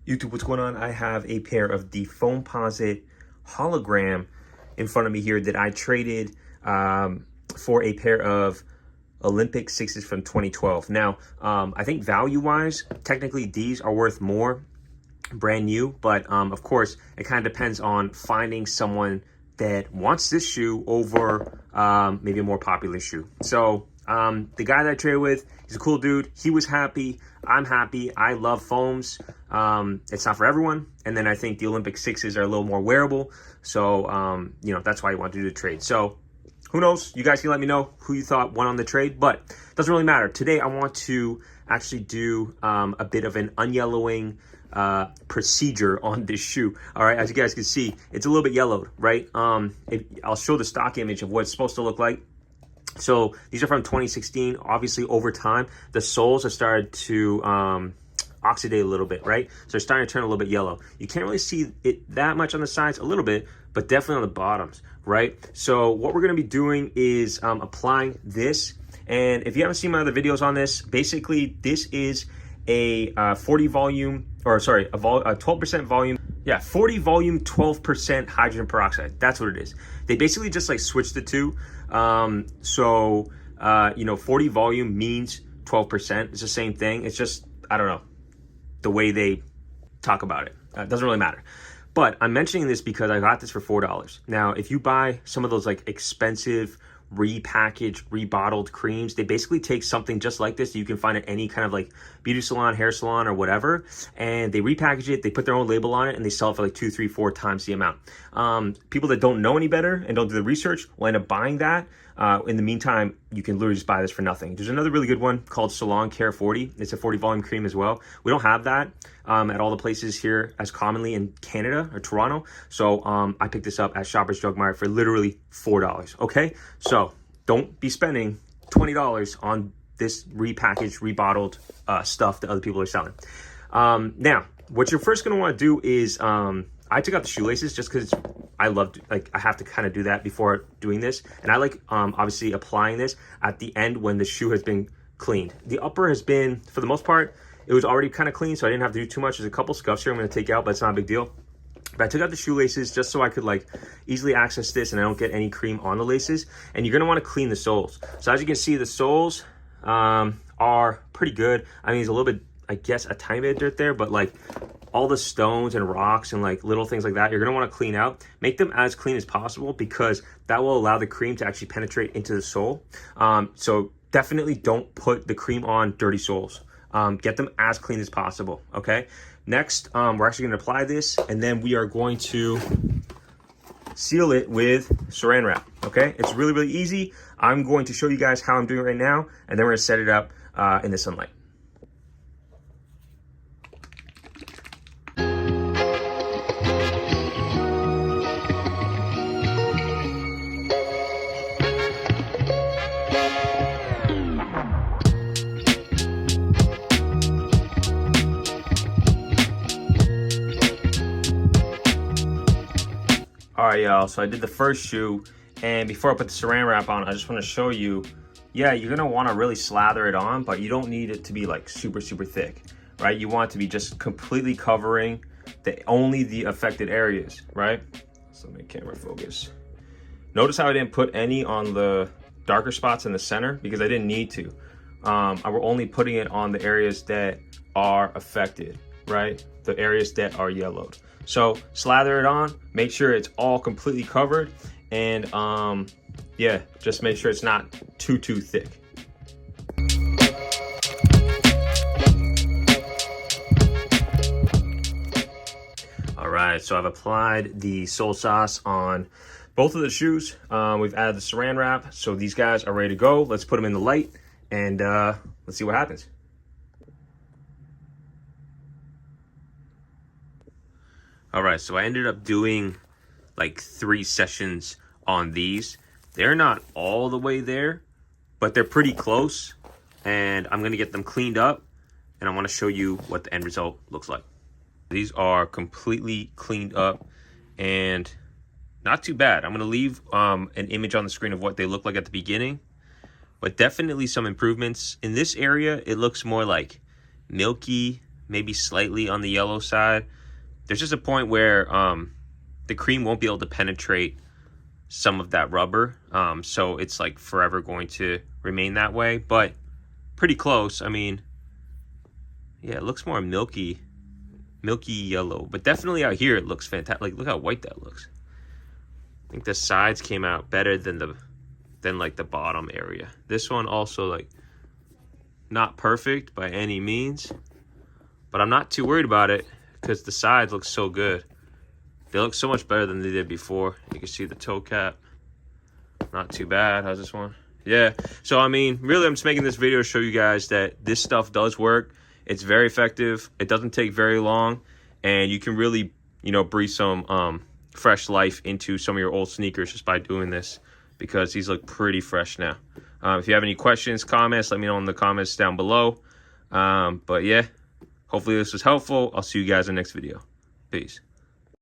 YouTube, what's going on? I have a pair of the Foamposite hologram in front of me here that I traded for a pair of Olympic 6s from 2012. Now, I think value-wise, technically these are worth more brand new, but of course, it kind of depends on finding someone that wants this shoe over maybe a more popular shoe. So the guy that I traded with, he's a cool dude. He was happy. I'm happy. I love foams. It's not for everyone. And then I think the Olympic 6s are a little more wearable. So, you know, that's why I wanted to do the trade. So who knows? You guys can let me know who you thought won on the trade, but it doesn't really matter. Today, I want to actually do a bit of an unyellowing procedure on this shoe. All right, as you guys can see, it's a little bit yellowed, right? I'll show the stock image of what it's supposed to look like. So these are from 2016. Obviously, over time, the soles have started to oxidate a little bit, right? So they're starting to turn a little bit yellow. You can't really see it that much on the sides, a little bit, but definitely on the bottoms, right? So what we're gonna be doing is applying this. And if you haven't seen my other videos on this, basically this is a 40 volume, or sorry, a 12% volume. Yeah, 40 volume, 12% hydrogen peroxide. That's what it is. They basically just like switched the two. You know, 40 volume means 12%. It's the same thing. It's just, I don't know, the way they talk about it. It doesn't really matter. But I'm mentioning this because I got this for $4. Now, if you buy some of those like expensive repackaged, rebottled creams, they basically take something just like this that you can find at any kind of like beauty salon, hair salon, or whatever, and they repackage it, they put their own label on it, and they sell it for like 2, 3, 4 times the amount. People that don't know any better and don't do the research will end up buying that. In the meantime, you can literally just buy this for nothing. There's another really good one called Salon Care 40. It's a 40 volume cream as well. We don't have that at all the places here as commonly in Canada or Toronto. So I picked this up at Shoppers Drug Mart for literally $4. Okay, so don't be spending $20 on this repackaged, rebottled stuff that other people are selling. Now, what you're first going to want to do is I took out the shoelaces just because I loved, like, I have to kind of do that before doing this. And I like, obviously, applying this at the end when the shoe has been cleaned. The upper has been, for the most part, it was already kind of clean, so I didn't have to do too much. There's a couple scuffs here I'm going to take out, but it's not a big deal. But I took out the shoelaces just so I could, like, easily access this and I don't get any cream on the laces. And you're going to want to clean the soles. So as you can see, the soles are pretty good. I mean, there's a little bit, I guess, a tiny bit of dirt there, but, like, all the stones and rocks and like little things like that, you're going to want to clean out. Make them as clean as possible because that will allow the cream to actually penetrate into the sole. So definitely don't put the cream on dirty soles. Get them as clean as possible, okay? Next, we're actually going to apply this, and then we are going to seal it with saran wrap, okay? It's really, really easy. I'm going to show you guys how I'm doing it right now, and then we're going to set it up in the sunlight. All right, y'all, so I did the first shoe, and before I put the saran wrap on, I just want to show you, yeah, you're going to want to really slather it on, but you don't need it to be like super, super thick, right? You want it to be just completely covering only the affected areas, right? So let me camera focus. Notice how I didn't put any on the darker spots in the center because I didn't need to. I were only putting it on the areas that are affected, right? The areas that are yellowed. So slather it on, make sure it's all completely covered, and yeah, just make sure it's not too thick. All right, so I've applied the sole sauce on both of the shoes. We've added the saran wrap, so these guys are ready to go. Let's put them in the light, and let's see what happens. All right, so I ended up doing like 3 sessions on these. They're not all the way there, but they're pretty close. And I'm gonna get them cleaned up, and I wanna show you what the end result looks like. These are completely cleaned up and not too bad. I'm gonna leave an image on the screen of what they look like at the beginning, but definitely some improvements. In this area, it looks more like milky, maybe slightly on the yellow side. There's just a point where the cream won't be able to penetrate some of that rubber, so it's like forever going to remain that way, but pretty close. I mean, yeah, it looks more milky yellow, but definitely out here it looks fantastic. Like, look how white that looks. I think the sides came out better than like the bottom area. This one also, like, not perfect by any means, but I'm not too worried about it because the sides look so good. They look so much better than they did before. You can see the toe cap. Not too bad. How's this one? Yeah. So, I mean, really, I'm just making this video to show you guys that this stuff does work. It's very effective. It doesn't take very long. And you can really, you know, breathe some fresh life into some of your old sneakers just by doing this, because these look pretty fresh now. If you have any questions, comments, let me know in the comments down below. But, yeah, hopefully this was helpful. I'll see you guys in the next video. Peace.